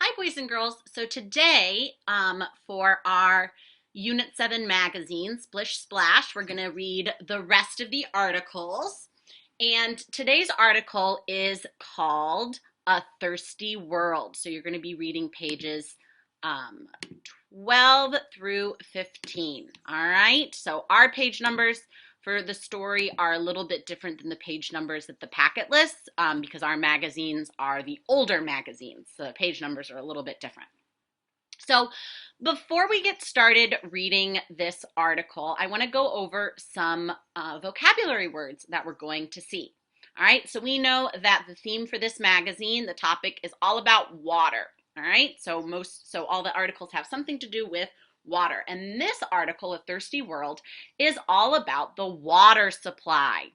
Hi, boys and girls. So today, for our Unit 7 magazine, Splish Splash, we're going to read the rest of the articles. And today's article is called A Thirsty World. So you're going to be reading pages 12 through 15. All right. So our page numbers for the story are a little bit different than the page numbers that the packet lists because our magazines are the older magazines. So the page numbers are a little bit different. So before we get started reading this article, I want to go over some vocabulary words that we're going to see. All right, so we know that the theme for this magazine, the topic is all about water. All right, so all the articles have something to do with water. And this article, A Thirsty World, is all about the water supply.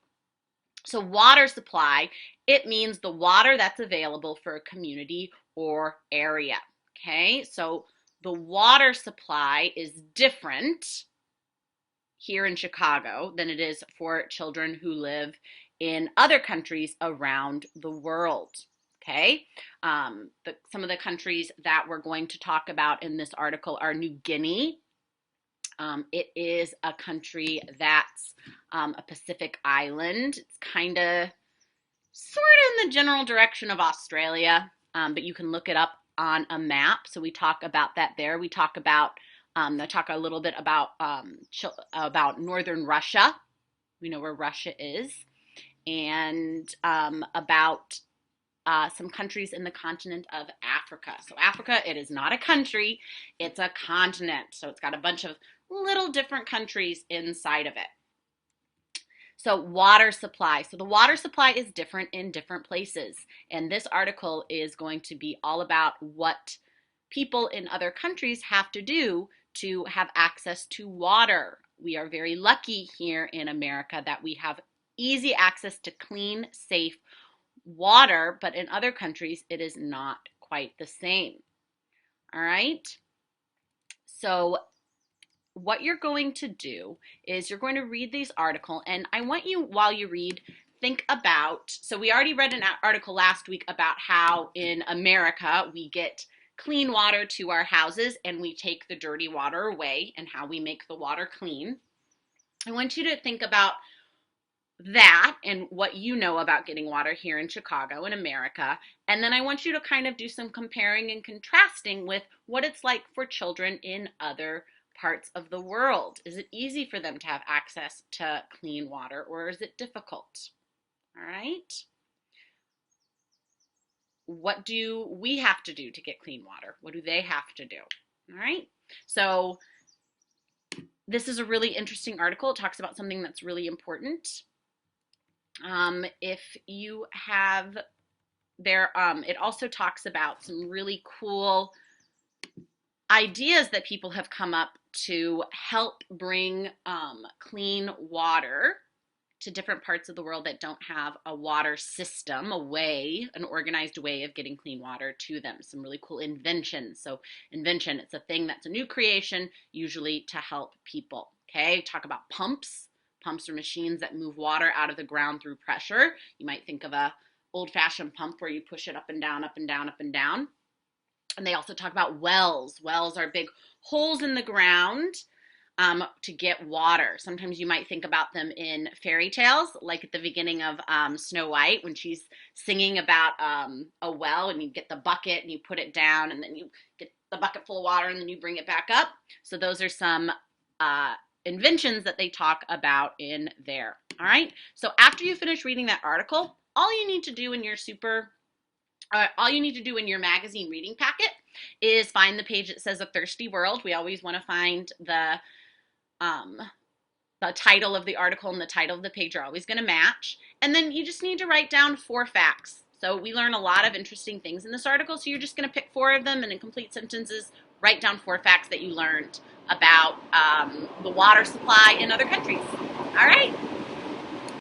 So water supply, it means the water that's available for a community or area. Okay, so the water supply is different here in Chicago than it is for children who live in other countries around the world. Okay, some of the countries that we're going to talk about in this article are New Guinea. It is a country that's a Pacific island. It's kind of sort of in the general direction of Australia, but you can look it up on a map. So we talk about that there. We talk about I talk a little bit about northern Russia. We know where Russia is, and about some countries in the continent of Africa. So Africa, it is not a country, it's a continent. So it's got a bunch of little different countries inside of it. So water supply. So the water supply is different in different places. And this article is going to be all about what people in other countries have to do to have access to water. We are very lucky here in America that we have easy access to clean, safe water, but in other countries it is not quite the same. All right. So what you're going to do is you're going to read this article, and I want you, while you read, think about, so we already read an article last week about how in America we get clean water to our houses and we take the dirty water away and how we make the water clean. I want you to think about that and what you know about getting water here in Chicago in America. And then I want you to kind of do some comparing and contrasting with what it's like for children in other parts of the world. Is it easy for them to have access to clean water, or is it difficult? All right. What do we have to do to get clean water? What do they have to do? All right. So this is a really interesting article. It talks about something that's really important. If you have there, it also talks about some really cool ideas that people have come up to help bring clean water to different parts of the world that don't have a water system, an organized way of getting clean water to them. Some really cool inventions. So invention, it's a thing that's a new creation, usually to help people. Okay, talk about pumps. Pumps are machines that move water out of the ground through pressure. You might think of a old-fashioned pump where you push it up and down, up and down, up and down. And they also talk about wells. Wells are big holes in the ground to get water. Sometimes you might think about them in fairy tales, like at the beginning of Snow White when she's singing about a well, and you get the bucket and you put it down, and then you get the bucket full of water and then you bring it back up. So those are some inventions that they talk about in there. All right. So after you finish reading that article, all you need to do in your magazine reading packet is find the page that says A Thirsty World. We always want to find the title of the article and the title of the page are always going to match. And then you just need to write down 4 facts. So we learn a lot of interesting things in this article. So you're just going to pick 4 of them, and in complete sentences, write down 4 facts that you learned about the water supply in other countries. All right.